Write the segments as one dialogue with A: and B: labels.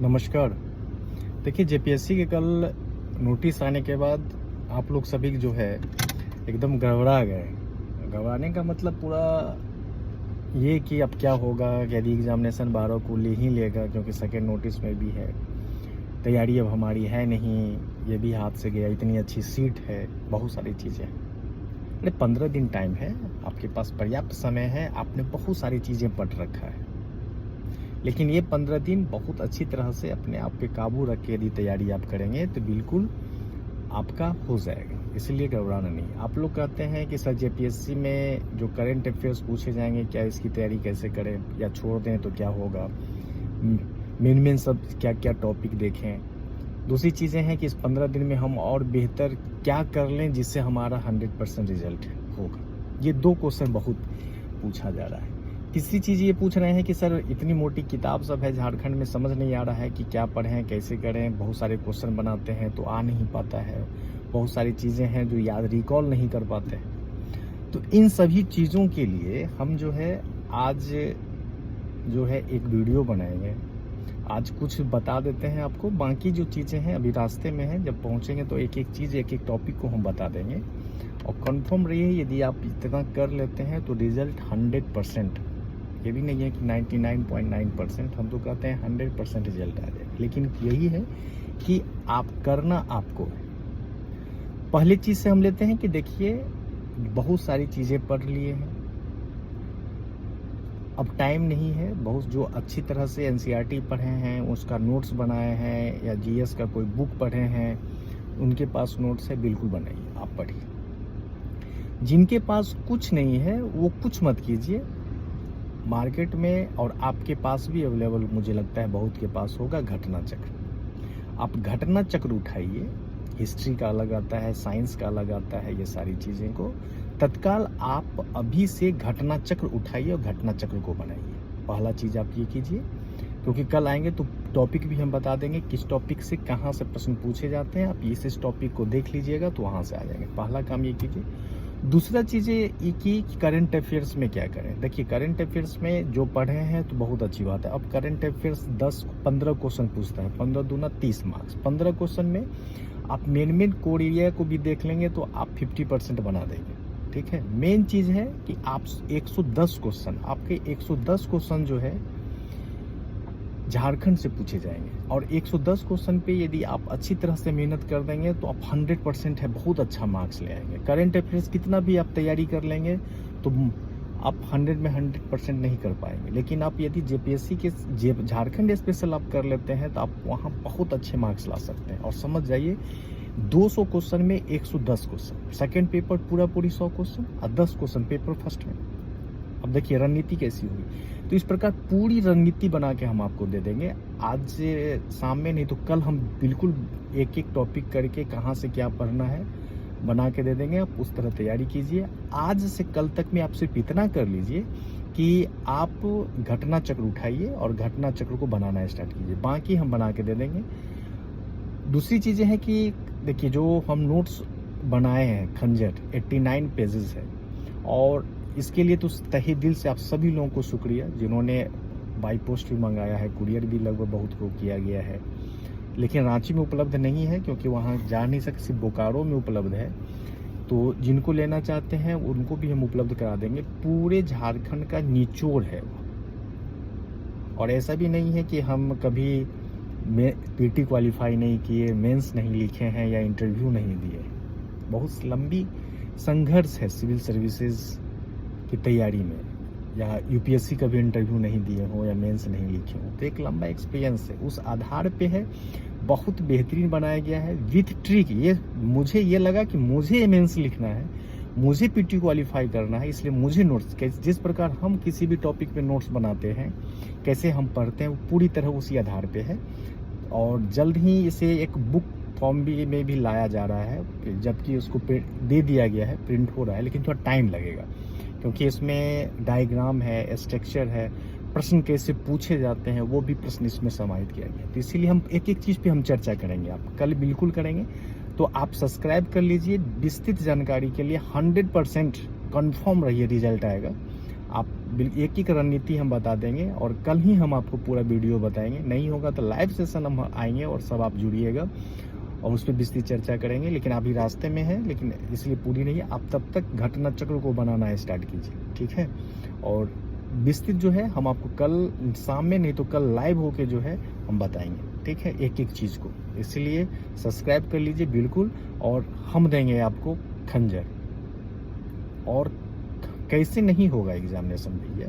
A: नमस्कार। देखिए, जेपीएससी के कल नोटिस आने के बाद आप लोग सभी जो है एकदम गड़बड़ा गए। घबराने का मतलब पूरा ये कि अब क्या होगा, यदि एग्जामिनेशन 12 को ले ही लेगा, क्योंकि सेकेंड नोटिस में भी है। तैयारी अब हमारी है नहीं, ये भी हाथ से गया। इतनी अच्छी सीट है, बहुत सारी चीज़ें। अरे 15 दिन टाइम है, आपके पास पर्याप्त समय है। आपने बहुत सारी चीज़ें पढ़ रखा है, लेकिन ये 15 दिन बहुत अच्छी तरह से अपने आप पे काबू रख के यदि तैयारी आप करेंगे तो बिल्कुल आपका हो जाएगा। इसलिए घबराना नहीं। आप लोग कहते हैं कि सर जेपीएससी में जो करंट अफेयर्स पूछे जाएंगे, क्या इसकी तैयारी कैसे करें या छोड़ दें तो क्या होगा, मेन सब क्या क्या टॉपिक देखें। दूसरी चीज़ें हैं कि इस 15 दिन में हम और बेहतर क्या कर लें जिससे हमारा 100% रिजल्ट होगा। ये 2 क्वेश्चन बहुत पूछा जा रहा है। तीसरी चीज़ ये पूछ रहे हैं कि सर इतनी मोटी किताब सब है झारखंड में, समझ नहीं आ रहा है कि क्या पढ़ें कैसे करें। बहुत सारे क्वेश्चन बनाते हैं तो आ नहीं पाता है, बहुत सारी चीज़ें हैं जो याद रिकॉल नहीं कर पाते हैं। तो इन सभी चीज़ों के लिए हम जो है आज जो है एक वीडियो बनाएंगे। आज कुछ बता देते हैं आपको, बाकी जो चीज़ें हैं अभी रास्ते में हैं। जब पहुँचेंगे तो एक एक चीज़, एक एक टॉपिक को हम बता देंगे। और कंफर्म रहिए, यदि आप इतना कर लेते हैं तो रिजल्ट 100%, ये भी नहीं है कि 99.9%, हम तो कहते हैं 100% रिजल्ट आ जाए। लेकिन यही है कि आप करना आपको है। पहली चीज़ से हम लेते हैं कि देखिए, बहुत सारी चीज़ें पढ़ लिए हैं, अब टाइम नहीं है। बहुत जो अच्छी तरह से एनसीईआरटी पढ़े हैं, उसका नोट्स बनाए हैं, या जीएस का कोई बुक पढ़े हैं, उनके पास नोट्स है, बिल्कुल बनाइए, आप पढ़िए। जिनके पास कुछ नहीं है वो कुछ मत कीजिए। मार्केट में और आपके पास भी अवेलेबल, मुझे लगता है बहुत के पास होगा, घटना चक्र। आप घटना चक्र उठाइए। हिस्ट्री का अलग आता है, साइंस का अलग आता है। ये सारी चीज़ें को तत्काल आप अभी से घटना चक्र उठाइए और घटना चक्र को बनाइए। पहला चीज़ आप ये कीजिए, क्योंकि कल आएंगे तो टॉपिक भी हम बता देंगे किस टॉपिक से कहाँ से प्रश्न पूछे जाते हैं। आप इस टॉपिक को देख लीजिएगा तो वहाँ से आ जाएंगे। पहला काम ये कीजिए। दूसरा चीज़ें ये कि करंट अफेयर्स में क्या करें। देखिए, करंट अफेयर्स में जो पढ़े हैं तो बहुत अच्छी बात है। अब करंट अफेयर्स 10-15 क्वेश्चन पूछता है, 15 दूना 30 मार्क्स। 15 क्वेश्चन में आप मेन कोर एरिया को भी देख लेंगे तो आप 50% बना देंगे। ठीक है, मेन चीज़ है कि आप 110 क्वेश्चन, आपके 110 क्वेश्चन जो है झारखंड से पूछे जाएंगे। और 110 क्वेश्चन पे यदि आप अच्छी तरह से मेहनत कर देंगे तो आप 100% है, बहुत अच्छा मार्क्स ले आएंगे। करंट अफेयर्स कितना भी आप तैयारी कर लेंगे तो आप 100 में 100% नहीं कर पाएंगे। लेकिन आप यदि जेपीएससी के झारखंड स्पेशल आप कर लेते हैं तो आप वहाँ बहुत अच्छे मार्क्स ला सकते हैं। और समझ जाइए, 200 क्वेश्चन में 110 क्वेश्चन, सेकेंड पेपर पूरी 100 क्वेश्चन और 10 क्वेश्चन पेपर फर्स्ट में। अब देखिए रणनीति कैसी हुई। तो इस प्रकार पूरी रणनीति बना के हम आपको दे देंगे आज शाम में, नहीं तो कल हम बिल्कुल एक एक टॉपिक करके कहाँ से क्या पढ़ना है बना के दे देंगे। आप उस तरह तैयारी कीजिए। आज से कल तक में आप सिर्फ इतना कर लीजिए कि आप घटना चक्र उठाइए और घटना चक्र को बनाना स्टार्ट कीजिए, बाकी हम बना के दे देंगे। दूसरी चीज़ें हैं कि देखिए, जो हम नोट्स बनाए हैं खंजर 89 पेजेस है, और इसके लिए तो तहे दिल से आप सभी लोगों को शुक्रिया, जिन्होंने बाई पोस्ट भी मंगाया है, कुरियर भी लगभग बहुत को किया गया है। लेकिन रांची में उपलब्ध नहीं है क्योंकि वहाँ जा नहीं सकते, सिर्फ बोकारो में उपलब्ध है। तो जिनको लेना चाहते हैं उनको भी हम उपलब्ध करा देंगे। पूरे झारखंड का निचोड़ है वो। और ऐसा भी नहीं है कि हम कभी पीटी क्वालिफाई नहीं किए, मेंस नहीं लिखे हैं या इंटरव्यू नहीं दिए। बहुत लंबी संघर्ष है सिविल सर्विसेज की तैयारी में, या यूपीएससी का भी इंटरव्यू नहीं दिए हो या मेंस नहीं लिखे हो, तो एक लंबा एक्सपीरियंस है, उस आधार पे है। बहुत बेहतरीन बनाया गया है विथ ट्रिक। ये मुझे ये लगा कि मुझे मेंस लिखना है, मुझे पीटी क्वालिफाई करना है, इसलिए मुझे नोट्स, जिस प्रकार हम किसी भी टॉपिक पे नोट्स बनाते हैं, कैसे हम पढ़ते हैं, वो पूरी तरह उसी आधार पे है। और जल्द ही इसे एक बुक फॉर्म भी में भी लाया जा रहा है, जबकि उसको दे दिया गया है, प्रिंट हो रहा है, लेकिन थोड़ा टाइम लगेगा क्योंकि इसमें डायग्राम है, स्ट्रक्चर है, प्रश्न कैसे पूछे जाते हैं वो भी प्रश्न इसमें समाहित किया गया। तो इसीलिए हम एक एक चीज़ पे हम चर्चा करेंगे, आप कल बिल्कुल करेंगे। तो आप सब्सक्राइब कर लीजिए विस्तृत जानकारी के लिए। 100% कन्फर्म रहिए रिजल्ट आएगा। आप एक एक रणनीति हम बता देंगे और कल ही हम आपको पूरा वीडियो बताएंगे। नहीं होगा तो लाइव सेशन हम आएंगे और सब आप जुड़िएगा और उस पर विस्तृत चर्चा करेंगे। लेकिन अभी रास्ते में है, लेकिन इसलिए पूरी नहीं है। आप तब तक घटना चक्र को बनाना स्टार्ट कीजिए, ठीक है। और विस्तृत जो है हम आपको कल शाम में, नहीं तो कल लाइव होके जो है हम बताएंगे, ठीक है, एक एक चीज़ को। इसलिए सब्सक्राइब कर लीजिए बिल्कुल। और हम देंगे आपको खंजर। और कैसे नहीं होगा एग्जामिनेशन भैया,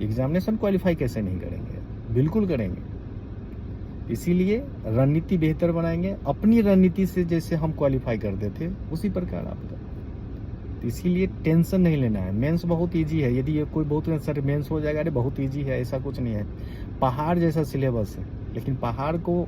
A: एग्जामिनेशन क्वालिफाई कैसे नहीं करेंगे, बिल्कुल करेंगे। इसीलिए रणनीति बेहतर बनाएंगे, अपनी रणनीति से जैसे हम क्वालिफाई करते थे उसी प्रकार आपका। इसीलिए टेंशन नहीं लेना है। मेंस बहुत इजी है। यदि ये कोई बहुत सर मेंस हो जाएगा, अरे बहुत इजी है, ऐसा कुछ नहीं है। पहाड़ जैसा सिलेबस है, लेकिन पहाड़ को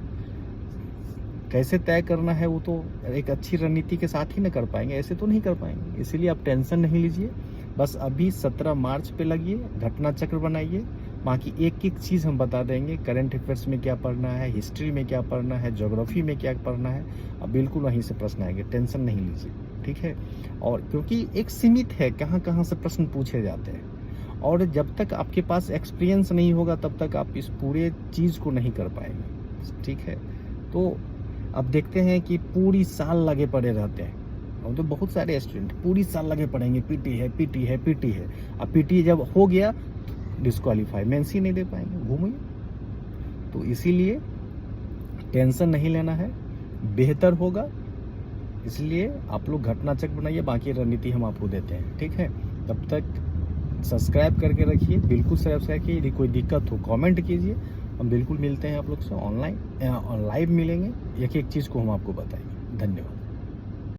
A: कैसे तय करना है वो तो एक अच्छी रणनीति के साथ ही ना कर पाएंगे, ऐसे तो नहीं कर पाएंगे। इसीलिए आप टेंशन नहीं लीजिए। बस अभी 17 मार्च पे लगिए, घटना चक्र बनाइए। बाकी एक एक चीज़ हम बता देंगे। करंट अफेयर्स में क्या पढ़ना है, हिस्ट्री में क्या पढ़ना है, ज्योग्राफी में क्या पढ़ना है, अब बिल्कुल वहीं से प्रश्न आएंगे, टेंशन नहीं लीजिए, ठीक है। और क्योंकि एक सीमित है कहाँ कहाँ से प्रश्न पूछे जाते हैं, और जब तक आपके पास एक्सपीरियंस नहीं होगा तब तक आप इस पूरे चीज़ को नहीं कर पाएंगे, ठीक है। तो अब देखते हैं कि पूरी साल लगे पड़े रहते हैं। और तो बहुत सारे स्टूडेंट पूरी साल लगे पड़ेंगे, पीटी है पीटी है पीटी है। अब पीटी जब हो गया डिस्क्वालीफाई, मेंस ही नहीं दे पाएंगे, घूमिए। तो इसीलिए टेंशन नहीं लेना है, बेहतर होगा। इसलिए आप लोग घटना चक्र बनाइए, बाकी रणनीति हम आपको देते हैं, ठीक है। तब तक सब्सक्राइब करके रखिए, बिल्कुल सब्सक्राइब कीजिए। यदि कोई दिक्कत हो कमेंट कीजिए, हम बिल्कुल मिलते हैं आप लोग से ऑनलाइन, लाइव मिलेंगे, एक एक चीज़ को हम आपको बताएंगे। धन्यवाद।